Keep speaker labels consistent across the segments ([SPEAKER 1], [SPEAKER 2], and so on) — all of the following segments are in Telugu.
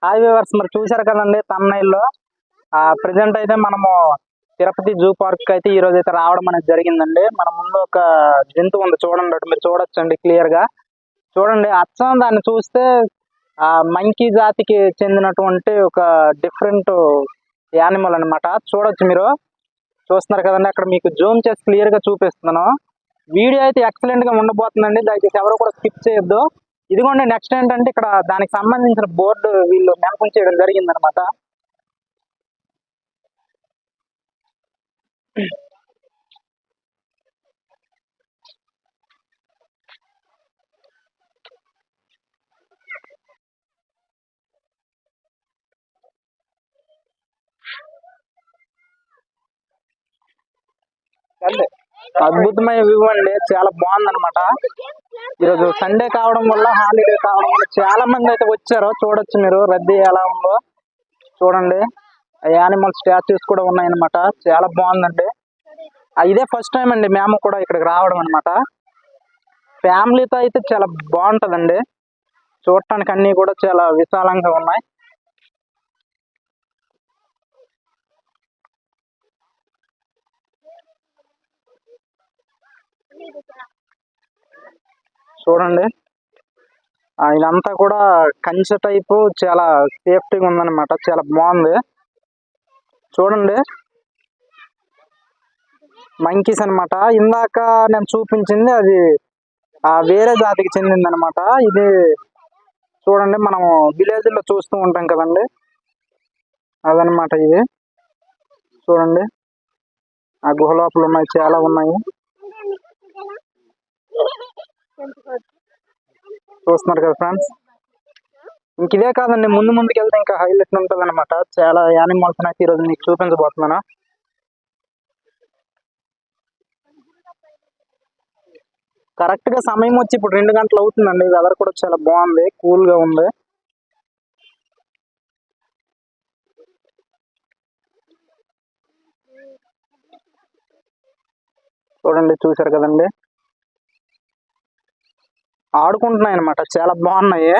[SPEAKER 1] హాయ్ వ్యూవర్స్, మరి చూశారు కదండి తమ్నైల్లో. ప్రజెంట్ అయితే మనము తిరుపతి జూ పార్క్ అయితే ఈ రోజు అయితే రావడం అనేది జరిగిందండి. మన ముందు ఒక జంతువు ఉంది చూడండి, అటు మీరు చూడొచ్చండి క్లియర్ గా. చూడండి, అచ్చం దాన్ని చూస్తే మంకీ జాతికి చెందినటువంటి ఒక డిఫరెంట్ యానిమల్ అన్నమాట. చూడొచ్చు, మీరు చూస్తున్నారు కదండి. అక్కడ మీకు జూమ్ చేసి క్లియర్ గా చూపిస్తున్నాను. వీడియో అయితే ఎక్సలెంట్ గా ఉండబోతుందండి, దయచేసి ఎవరు కూడా స్కిప్ చేయొద్దు. ఇదిగోండి, నెక్స్ట్ ఏంటంటే ఇక్కడ దానికి సంబంధించిన బోర్డు వీళ్ళు మెన్షన్ చేయడం జరిగింది అనమాట. అద్భుతమైన వ్యూ అండి, చాలా బాగుంది అనమాట. ఈరోజు సండే కావడం వల్ల, హాలిడే కావడం వల్ల చాలా మంది అయితే వచ్చారు. చూడొచ్చు మీరు, రద్దీ ఎలా ఉందో చూడండి. యానిమల్ స్టాచ్యూస్ కూడా ఉన్నాయన్నమాట. చాలా బాగుందండి. ఇదే ఫస్ట్ టైం అండి మేము కూడా ఇక్కడికి రావడం అనమాట. ఫ్యామిలీతో అయితే చాలా బాగుంటదండి. చూడటానికి అన్ని కూడా చాలా విశాలంగా ఉన్నాయి. చూడండి, ఇదంతా కూడా కంచె టైపు, చాలా సేఫ్టీగా ఉందన్నమాట. చాలా బాగుంది. చూడండి, మంకీస్ అన్నమాట. ఇందాక నేను చూపించింది అది వేరే జాతికి చెందింది అనమాట. ఇది చూడండి, మనం విలేజ్ లో చూస్తూ ఉంటాం కదండి, అదనమాట ఇది. చూడండి, ఆ గుహ లోపల ఉన్నాయి, చాలా ఉన్నాయి. చూస్తున్నారు కదా ఫ్రెండ్స్. ఇంక ఇదే కాదండి, ముందు ముందుకు వెళ్తే ఇంకా హైలైట్ ఉంటుంది అనమాట. చాలా యానిమల్స్ అయితే ఈరోజు మీకు చూపించబోతున్నాను. కరెక్ట్ గా సమయం వచ్చి ఇప్పుడు 2 గంటలు అవుతుందండి. వెదర్ కూడా చాలా బాగుంది, కూల్ గా ఉంది. చూడండి, చూసారు కదండి, ఆడుకుంటున్నాయి అనమాట. చాలా బాగున్నాయి.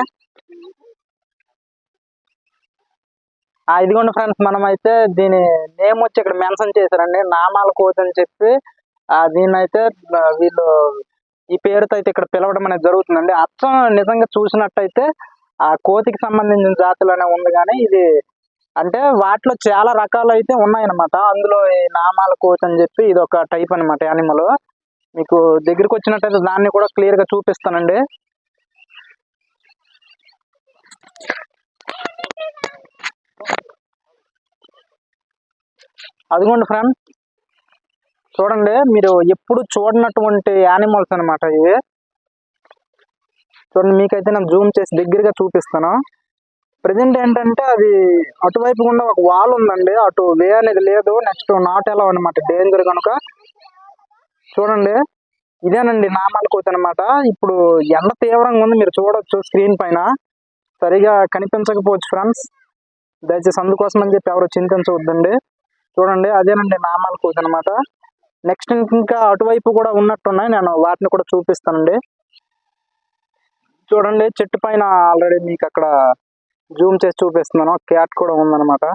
[SPEAKER 1] ఇదిగోండి ఫ్రెండ్స్, మనం అయితే దీని నేమ్ వచ్చి ఇక్కడ మెన్షన్ చేశారండి, నామాల కోతి అని చెప్పి. దీన్ని అయితే వీళ్ళు ఈ పేరుతో అయితే ఇక్కడ పిలవడం అనేది జరుగుతుందండి. అచ్చం నిజంగా చూసినట్టయితే ఆ కోతికి సంబంధించిన జాతులనే ఉంది, కానీ ఇది అంటే వాటిలో చాలా రకాలు అయితే ఉన్నాయన్నమాట. అందులో ఈ నామాల కోతి అని చెప్పి ఇది ఒక టైప్ అనమాట యానిమల్. మీకు దగ్గరికి వచ్చినట్టయితే దాన్ని కూడా క్లియర్ గా చూపిస్తానండి. అదిగోండి ఫ్రెండ్స్, చూడండి, మీరు ఎప్పుడు చూడనటువంటి యానిమల్స్ అనమాట ఇవి. చూడండి, మీకైతే నేను జూమ్ చేసి దగ్గరగా చూపిస్తాను. ప్రజెంట్ ఏంటంటే అది అటువైపు గుండా ఒక వాల్ ఉందండి, అటు వే అనేది లేదు. నెక్స్ట్ నాట్ ఎలా అనమాట, డేంజర్ కనుక. చూడండి, ఇదేనండి నామాల కోతి అనమాట. ఇప్పుడు ఎండ తీవ్రంగా ఉంది, మీరు చూడొచ్చు స్క్రీన్ పైన. సరిగా కనిపించకపోవచ్చు ఫ్రెండ్స్, దయచేసి అందుకోసం అని చెప్పి ఎవరు చింతించవద్దండి. చూడండి, అదేనండి నామాల కోతి అనమాట. నెక్స్ట్ ఇంకా అటువైపు కూడా ఉన్నట్టున్నాయి, నేను వాటిని కూడా చూపిస్తానండి. చూడండి, చెట్టు పైన ఆల్రెడీ మీకు అక్కడ జూమ్ చేసి చూపిస్తున్నాను, క్యాట్ కూడా ఉందన్నమాట.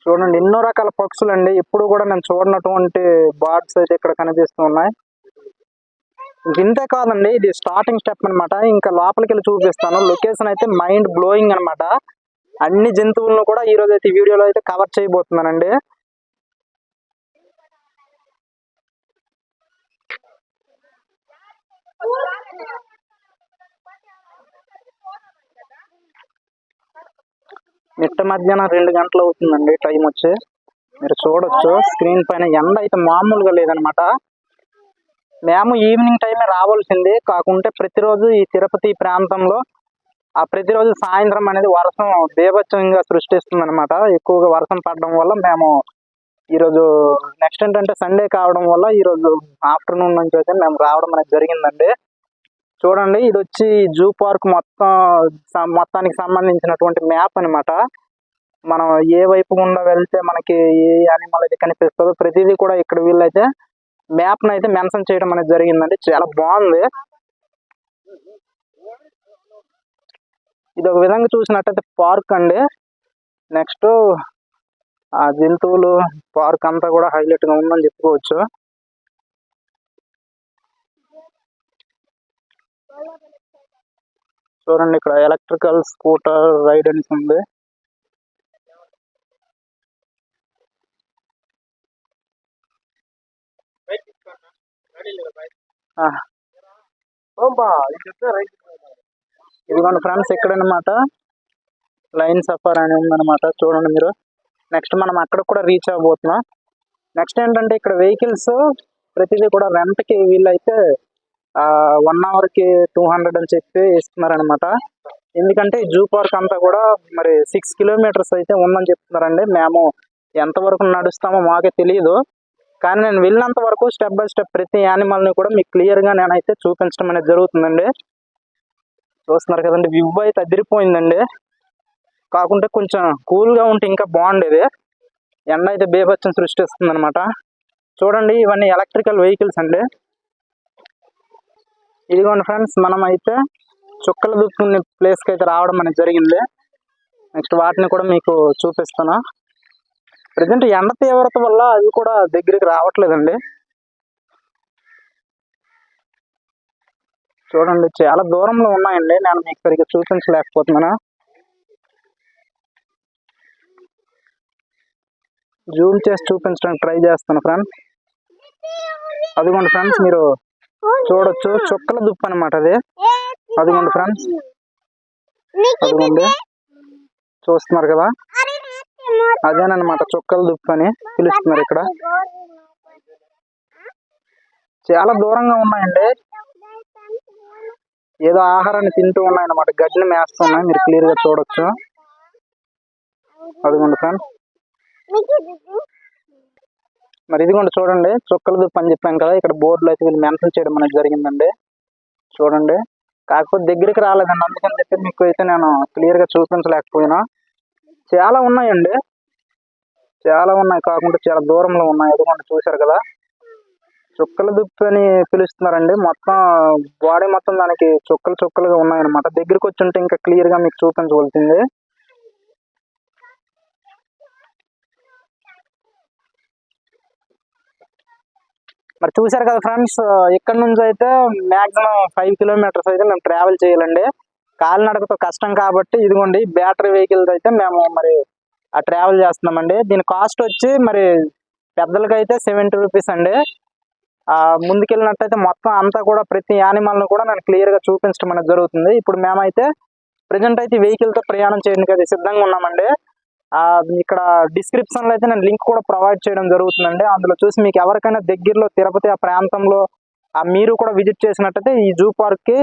[SPEAKER 1] చూడండి, ఎన్నో రకాల పక్షులు అండి, ఎప్పుడు కూడా నేను చూడనటువంటి బర్డ్స్ అయితే ఇక్కడ కనిపిస్తూ ఉన్నాయి. ఇంతే కాదండి, ఇది స్టార్టింగ్ స్టెప్ అనమాట. ఇంకా లోపలికి వెళ్ళి చూపిస్తాను. లొకేషన్ అయితే మైండ్ బ్లోయింగ్ అనమాట. అన్ని జంతువులను కూడా ఈ రోజు అయితే వీడియోలో అయితే కవర్ చేయబోతున్నానండి. మిట్ట మధ్యాహ్నం 2 గంటలు అవుతుందండి టైం వచ్చి. మీరు చూడొచ్చు స్క్రీన్ పైన, ఎండ అయితే మామూలుగా లేదనమాట. మేము ఈవినింగ్ టైమే రావాల్సింది, కాకుంటే ప్రతిరోజు ఈ తిరుపతి ప్రాంతంలో ప్రతిరోజు సాయంత్రం అనేది వర్షం బీభత్సంగా సృష్టిస్తుంది అనమాట. ఎక్కువగా వర్షం పడడం వల్ల మేము ఈరోజు నెక్స్ట్ ఏంటంటే సండే కావడం వల్ల ఈరోజు ఆఫ్టర్నూన్ నుంచి అయితే మేము రావడం అనేది జరిగిందండి. చూడండి, ఇది వచ్చి జూ పార్క్ మొత్తానికి సంబంధించినటువంటి మ్యాప్ అనమాట. మనం ఏ వైపు గుండా వెళ్తే మనకి ఏ యానిమల్ అయితే కనిపిస్తుందో ప్రతిదీ కూడా ఇక్కడ వీళ్ళైతే మ్యాప్ ను అయితే మెన్షన్ చేయడం అనేది జరిగిందండి. చాలా బాగుంది. ఇది ఒక విధంగా చూసినట్టయితే పార్క్ అండి. నెక్స్ట్ ఆ జంతువులు పార్క్ అంతా కూడా హైలైట్ గా ఉందని చెప్పుకోవచ్చు. చూడండి ఇక్కడ ఎలక్ట్రికల్ స్కూటర్ రైడ్ అని ఉంది. ఇదిగోండి ఫ్రెండ్స్ ఇక్కడనమాట లైన్ సఫర్ అని ఉందన్నమాట. చూడండి మీరు. నెక్స్ట్ మనం అక్కడ కూడా రీచ్ అవ్వబోతున్నాం. నెక్స్ట్ ఏంటంటే ఇక్కడ వెహికల్స్ ప్రతిదీ కూడా రెంట్ కి వీళ్ళైతే 1 hour కి 200 అని చెప్పి ఇస్తున్నారనమాట. ఎందుకంటే ఈ జూ పార్క్ అంతా కూడా మరి 6 kilometers అయితే ఉందని చెప్తున్నారండి. మేము ఎంతవరకు నడుస్తామో మాకే తెలియదు. కానీ నేను వెళ్ళినంత వరకు స్టెప్ బై స్టెప్ ప్రతి యానిమల్ ని కూడా మీకు క్లియర్ గా నేనైతే చూపించడం అనేది జరుగుతుందండి. చూస్తున్నారు కదండి, వ్యూ అయితే అదిరిపోయిందండి. కాకుంటే కొంచెం కూల్ గా ఉంటే ఇంకా బాగుండేది. ఎండ అయితే బేభత్సం సృష్టిస్తుంది అనమాట. చూడండి ఇవన్నీ ఎలక్ట్రికల్ వెహికల్స్ అండి. ఇదిగోండి ఫ్రెండ్స్, మనం అయితే చుక్కలు దుక్కునే ప్లేస్ కి అయితే రావడం అనేది జరిగింది. నెక్స్ట్ వాటిని కూడా మీకు చూపిస్తాను. ప్రజెంట్ ఎండ తీవ్రత వల్ల అవి కూడా దగ్గరికి రావట్లేదండి. చూడండి చాలా దూరంలో ఉన్నాయండి. నేను మీకు సరిగ్గా చూపించలేకపోతున్నాను. జూమ్ చేసి చూపించడానికి ట్రై చేస్తాను ఫ్రెండ్స్. అదిగోండి ఫ్రెండ్స్, మీరు చూడొచ్చు చుక్కల దుప్పు అనమాట అది. అదిగోండి ఫ్రెండ్స్, అదిగోండి చూస్తున్నారు కదా, అదేనమాట చుక్కల దుప్పు అని పిలుస్తున్నారు. ఇక్కడ చాలా దూరంగా ఉన్నాయండి. ఏదో ఆహారాన్ని తింటూ ఉన్నాయన్నమాట, గడ్డిని మేస్తున్నాయి. మీరు క్లియర్ గా చూడొచ్చు. అదిగోండి ఫ్రెండ్స్, మరి ఇదిగోండి చూడండి చుక్కల దుప్పు అని చెప్పాం కదా, ఇక్కడ బోర్డులో అయితే వీళ్ళు మెన్షన్ చేయడం అనేది జరిగిందండి. చూడండి, కాకపోతే దగ్గరికి రాలేదండి, అందుకని చెప్పి మీకు అయితే నేను క్లియర్ గా చూపించలేకపోయినా. చాలా ఉన్నాయండి, చాలా ఉన్నాయి, కాకుండా చాలా దూరంలో ఉన్నాయి. అదిగోండి చూశారు కదా, చుక్కల దుప్పు అని పిలుస్తున్నారండి. మొత్తం బాడీ మొత్తం దానికి చుక్కలు చుక్కలుగా ఉన్నాయన్నమాట. దగ్గరికి వచ్చి ఉంటే ఇంకా క్లియర్ గా మీకు చూపించవలసింది. మరి చూసారు కదా ఫ్రెండ్స్, ఇక్కడ నుంచి అయితే మాక్సిమం 5 kilometers అయితే మేము ట్రావెల్ చేయాలండి. కాలినడకతో కష్టం కాబట్టి ఇదిగోండి బ్యాటరీ వెహికల్స్ అయితే మేము మరి ఆ ట్రావెల్ చేస్తున్నామండి. దీని కాస్ట్ వచ్చి మరి పెద్దలకైతే 70 rupees అండి. ముందుకెళ్ళినట్టయితే మొత్తం అంతా కూడా ప్రతి యానిమల్ ను కూడా నేను క్లియర్ గా చూపించడం అనేది జరుగుతుంది. ఇప్పుడు మేమైతే ప్రజెంట్ అయితే వెహికల్ తో ప్రయాణం చేయడానికి అయితే సిద్ధంగా ఉన్నామండి. ఇక్కడ డిస్క్రిప్షన్ లో అయితే నేను లింక్ కూడా ప్రొవైడ్ చేయడం జరుగుతుందండి. అందులో చూసి మీకు ఎవరికైనా దగ్గరలో తిరుపతి ఆ ప్రాంతంలో మీరు కూడా విజిట్ చేసినట్టయితే ఈ జూ పార్క్ కి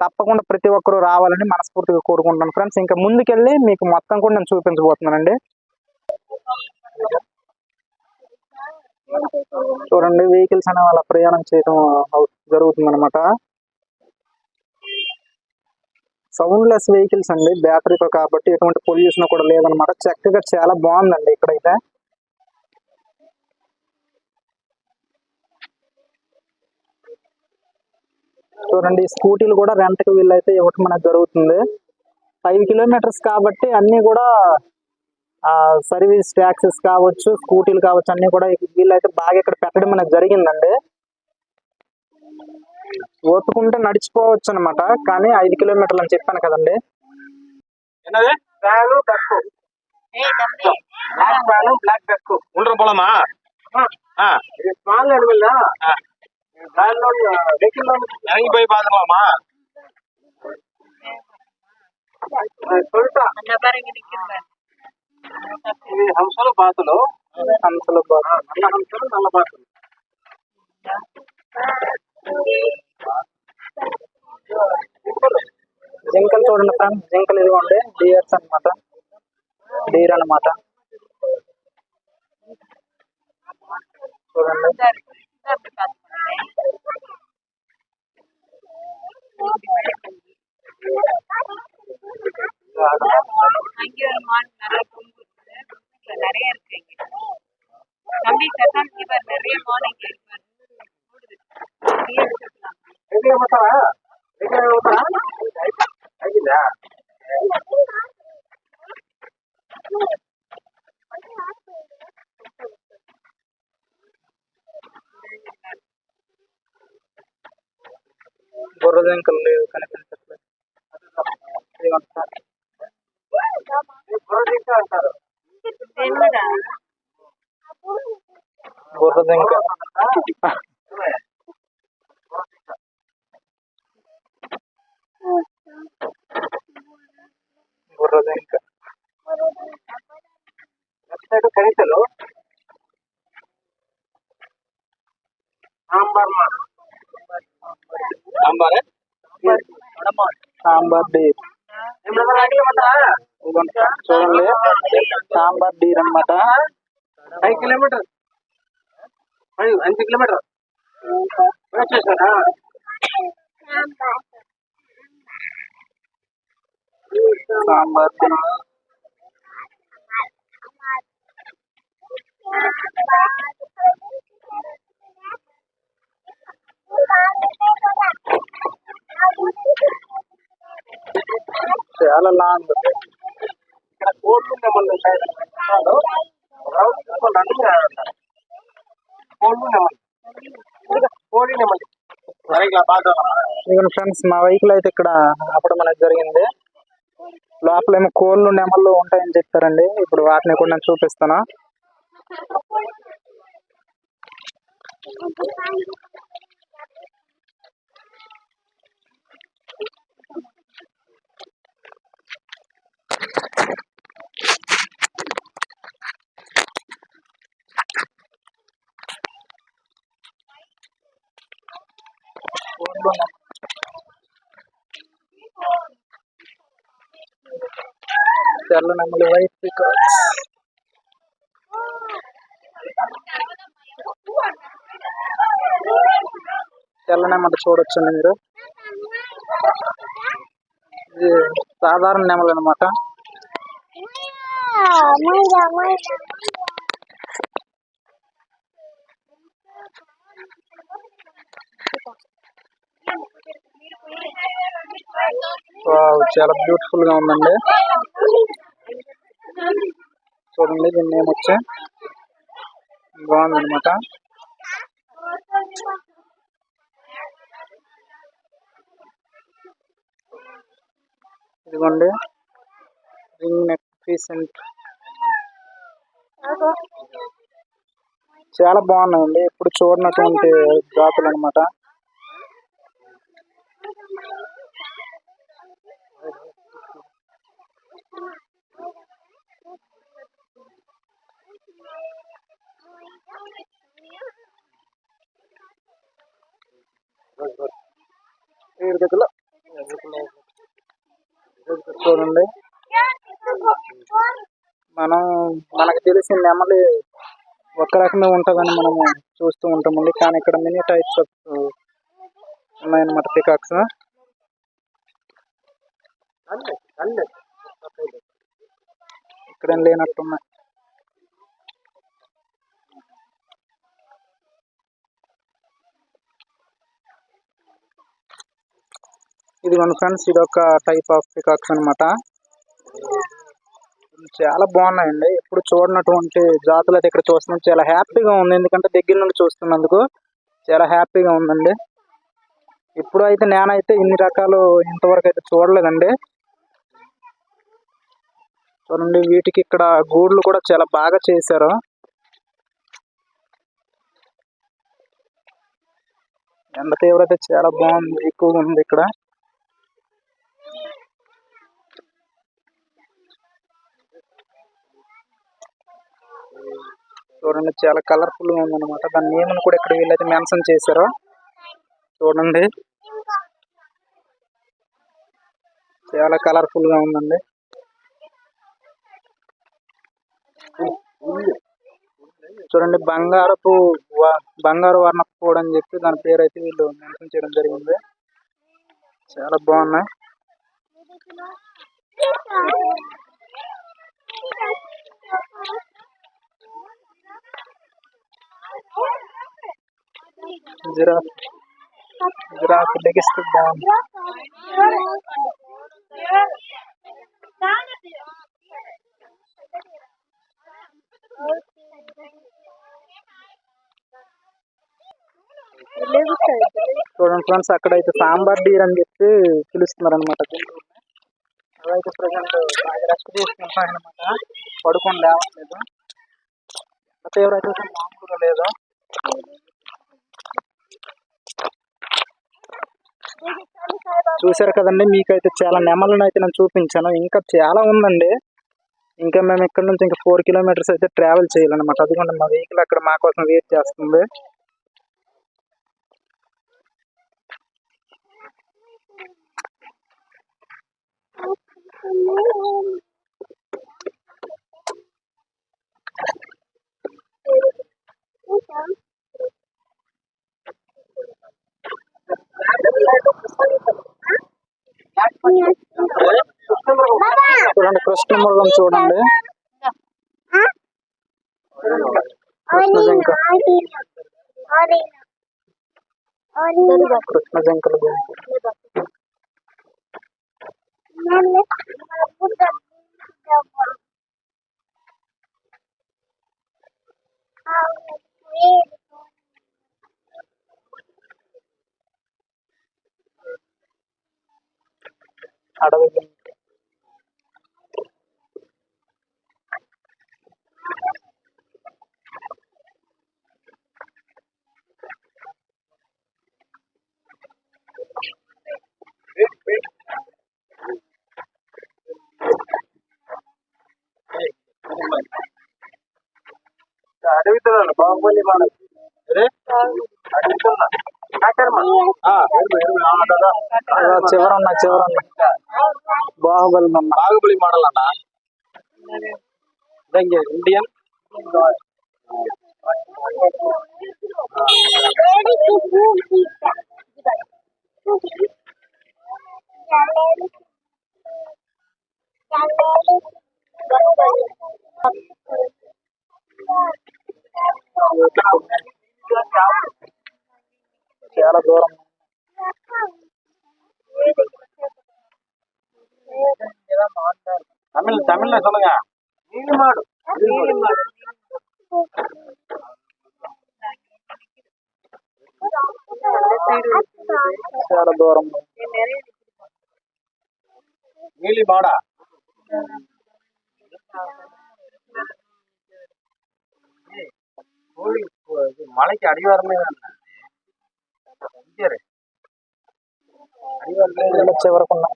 [SPEAKER 1] తప్పకుండా ప్రతి ఒక్కరూ రావాలని మనస్ఫూర్తిగా కోరుకుంటున్నాను ఫ్రెండ్స్. ఇంకా ముందుకెళ్ళి మీకు మొత్తం కూడా నేను చూపించబోతున్నానండి. చూడండి వెహికల్స్ అనే వాళ్ళ ప్రయాణం చేయడం జరుగుతుంది అనమాట. సౌండ్లెస్ వెహికల్స్ అండి, బ్యాటరీతో కాబట్టి ఎటువంటి పొల్యూషన్ కూడా లేదనమాట. చక్కగా చాలా బాగుందండి ఇక్కడైతే. చూడండి స్కూటీలు కూడా రెంట్ కి వీళ్ళైతే ఇవ్వటం అనేది జరుగుతుంది. 5 kilometers కాబట్టి అన్ని కూడా సర్వీస్ ట్యాక్సెస్ కావచ్చు, స్కూటీలు కావచ్చు, అన్ని కూడా వీళ్ళైతే బాగా ఇక్కడ పెట్టడం అనేది జరిగిందండి. ఓపుకుంటే నడిచిపోవచ్చు అనమాట, కానీ 5 kilometers అని చెప్పాను కదండి. హంసలు బాతులు, హంసలు బాతులు, నల్ల హంసలు, నల్ల బాతులు. జింకలు చూడండి ఫ్రెండ్స్, జింకలు ఇదిగోండి డియర్స్ అనమాట, డీర్ అనమాట. చూడండి బుర్రదింకలు లేవు కనిపించట్లేదు. బుర్రదింక బుర్రదింక కనితలు సాంబార్ డీర్ చూడండి, సాంబార్ డీర్ అనమాట. 5 కిలోమీటర్ 5 కిలోమీటర్ సాంబార్ డీర్. చాలా లాంగ్. ఇక్కడ కోళ్ళు నెమళ్ళు ఫ్రెండ్స్, మా వెహికల్ అయితే ఇక్కడ అప్పుడు మనకు జరిగింది. లోపలేమో కోళ్ళు నెమళ్ళు ఉంటాయని చెప్పారండి. ఇప్పుడు వాటిని కూడా నేను చూపిస్తాను. తెల్ల నెమలి, వైట్ పీకాక్స్. తెల్ల నెమలి చూడొచ్చండి మీరు. ఇది సాధారణ నెమలి అనమాట. చాలా బ్యూటిఫుల్ గా ఉందండి. చూడండి, దీని నేమ్ వచ్చి బాగుందనమాట. ఇదిగోండి, రింగ్ నెక్ ఫీసెంట్. చాలా బాగున్నాయండి, ఇప్పుడు చూడనటువంటి జాతులు అనమాట. చూడండి, మనకు తెలిసిన నెమలి ఒక రకమే ఉంటుందని మనము చూస్తూ ఉంటామండి. కానీ ఇక్కడ మినీ టైప్స్ ఆఫ్ ఉన్నాయన్నమాట పికాక్స్. ఇక్కడేం లేనట్టున్నాయి. ఇదిగోండి ఫ్రెండ్స్, ఇది ఒక టైప్ ఆఫ్ పికాక్స్ అనమాట. చాలా బాగున్నాయండి, ఎప్పుడు చూడనటువంటి జాతులు అయితే ఇక్కడ చూస్తున్నాం. చాలా హ్యాపీగా ఉంది, ఎందుకంటే దగ్గర నుండి చూస్తున్నందుకు చాలా హ్యాపీగా ఉందండి. ఇప్పుడు అయితే నేనైతే ఇన్ని రకాలు ఇంతవరకు అయితే చూడలేదండి. చూడండి, వీటికి ఇక్కడ గూడ్లు కూడా చాలా బాగా చేశారు. ఎండ తీవ్రత చాలా బాగుంది, ఎక్కువగా ఉంది ఇక్కడ. చూడండి, చాలా కలర్ఫుల్ గా ఉందన్నమాట. దాని నేమ్ కూడా ఇక్కడ వీళ్ళైతే మెన్షన్ చేశారు. చూడండి, చాలా కలర్ఫుల్ గా ఉందండి. చూడండి, బంగారు వర్ణపు కోడి అని చెప్పి దాని పేరు అయితే వీళ్ళు మెన్షన్ చేయడం జరిగింది. చాలా బాగున్నాయి. జిరాఫ్ జిరాఫ్ లెగిస్తే బాగుంది. చూడండి ఫ్రెండ్స్, అక్కడైతే సాంబార్ డీర్ అని చెప్పి పిలుస్తున్నారు అనమాట. అవైతే ప్రజెంట్ రెస్ట్ తీసుకుంటున్నాయి అనమాట. పడుకొని లేవట్లేదు. తీవ్రత అయితే మామూలుగా లేదు. చూసారు కదండి, మీకైతే చాలా నెమలను అయితే నేను చూపించాను. ఇంకా చాలా ఉందండి. ఇంకా మేము ఇక్కడ నుంచి ఇంకా 4 కిలోమీటర్స్ అయితే ట్రావెల్ చేయాలన్నమాట. అదిగోండి మా వెహికల్ అక్కడ మా కోసం వెయిట్ చేస్తుంది. చూడండి కృష్ణమృగం చూడండి. కృష్ణ జింక, కృష్ణ జింకలు గుంపు. అడవి జింక. అడుగుతున్నాను బాహుబలి చివరన్న బాహుబలి బాహుబలి మోడల్ అన్న ఇండియన్ చాలా దూరం. தமிழ்ல சொல்லுங்க. చాలా దూరం. నీలి మాడ மலைக்கு அடிவாரமே చివరకున్నా.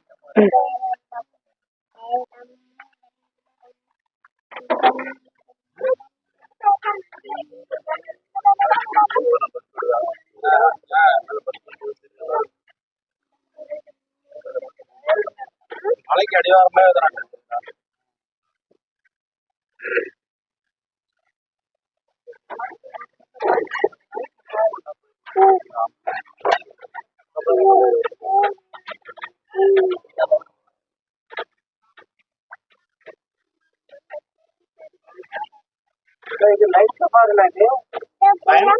[SPEAKER 1] மலைக்கு அடிவாரமே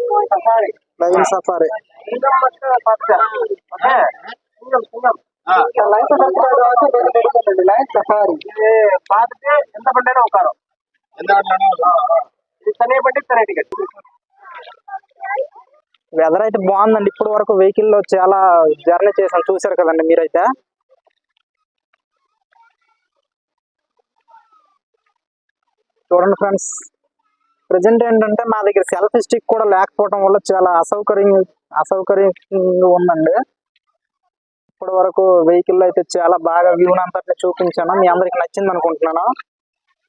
[SPEAKER 1] లైన్ సఫారీ. లైన్ సఫారీ పాతితే ఎంత బండి ఒకరు వెదర్ అయితే బాగుందండి. ఇప్పటి వరకు వెహికల్ లో చాలా జర్నీ చేసాను, చూసారు కదండి మీరైతే. చూడండి ఫ్రెండ్స్, ప్రజెంట్ ఏంటంటే మా దగ్గర సెల్ఫీ స్టిక్ కూడా లేకపోవడం వల్ల చాలా అసౌకర్యంగా ఉందండి. ఇప్పటి వరకు వెహికల్ అయితే చాలా బాగా వ్యూ అంతటిని చూపించాను. మీ అందరికి నచ్చింది అనుకుంటున్నాను.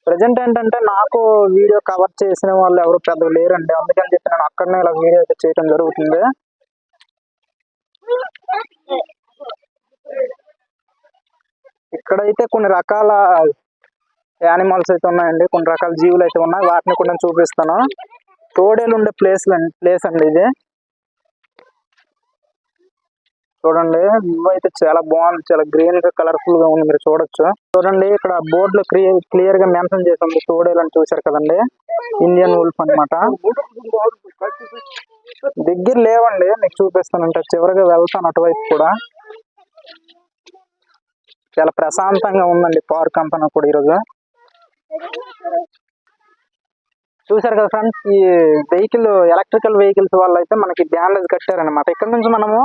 [SPEAKER 1] ప్రజెంట్ ఏంటంటే నాకు వీడియో కవర్ చేసిన వాళ్ళు ఎవరు పెద్దగా లేరండి. అందుకని చెప్పి నేను అక్కడనే ఇలా వీడియో అయితే చేయడం జరుగుతుంది. ఇక్కడైతే కొన్ని రకాల యానిమల్స్ అయితే ఉన్నాయండి, కొన్ని రకాల జీవులు అయితే ఉన్నాయి. వాటిని కూడా నేను చూపిస్తాను. తోడేలు ఉండే ప్లేస్ అండి ఇది. చూడండి వ్యూ అయితే చాలా బాగుంది, చాలా గ్రీన్ గా కలర్ఫుల్ గా ఉంది, మీరు చూడొచ్చు. చూడండి ఇక్కడ బోర్డు లో క్లియర్ గా మెన్షన్ చేసి ఉంది తోడేలని, చూసారు కదండి, ఇండియన్ వుల్ఫ్ అన్నమాట. దగ్గర లేవండి, మీకు చూపిస్తానంటే చివరిగా వెళ్తాను అటువైపు కూడా. చాలా ప్రశాంతంగా ఉందండి పార్క్ అంతా కూడా ఈరోజు. చూసారు కదా ఫ్రెండ్స్, ఈ వెహికల్ ఎలక్ట్రికల్ వెహికల్స్ వల్ల అయితే మనకి బ్యాన్లేజ్ కట్టారనమాట. ఇక్కడ నుంచి మనము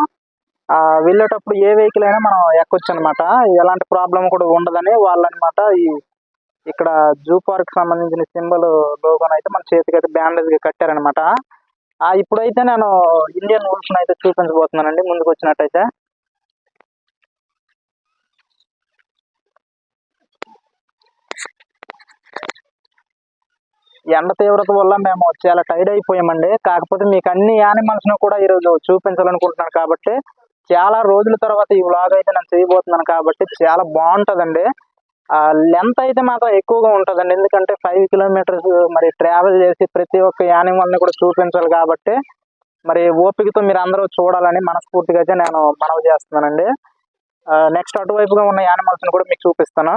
[SPEAKER 1] వెళ్ళేటప్పుడు ఏ వెహికల్ అయినా మనం ఎక్కొచ్చు అనమాట, ఎలాంటి ప్రాబ్లం కూడా ఉండదని వాళ్ళనమాట. ఇక్కడ జూ పార్క్ సంబంధించిన సింబల్ లోగోని అయితే మన చేతికి అయితే బ్యాండేజ్ గా కట్టారనమాట. ఇప్పుడైతే నేను ఇండియన్ వుల్ఫ్ అయితే చూపించబోతున్నానండి ముందుకు వచ్చినట్టయితే. ఎండ తీవ్రత వల్ల మేము చాలా టైర్డ్ అయిపోయామండి. కాకపోతే మీకు అన్ని యానిమల్స్ ను కూడా ఈరోజు చూపించాలనుకుంటున్నాను కాబట్టి, చాలా రోజుల తర్వాత ఈ వ్లాగ్ అయితే నేను చేయబోతున్నాను కాబట్టి చాలా బాగుంటదండి. లెంత్ అయితే మాత్రం ఎక్కువగా ఉంటుందండి, ఎందుకంటే 5 కిలోమీటర్స్ మరి ట్రావెల్ చేసి ప్రతి ఒక్క యానిమల్ ని కూడా చూపించాలి కాబట్టి, మరి ఓపికతో మీరు అందరూ చూడాలని మనస్ఫూర్తిగా అయితే నేను మనవి చేస్తున్నానండి. నెక్స్ట్ అటువైపుగా ఉన్న యానిమల్స్ ని కూడా మీకు చూపిస్తాను.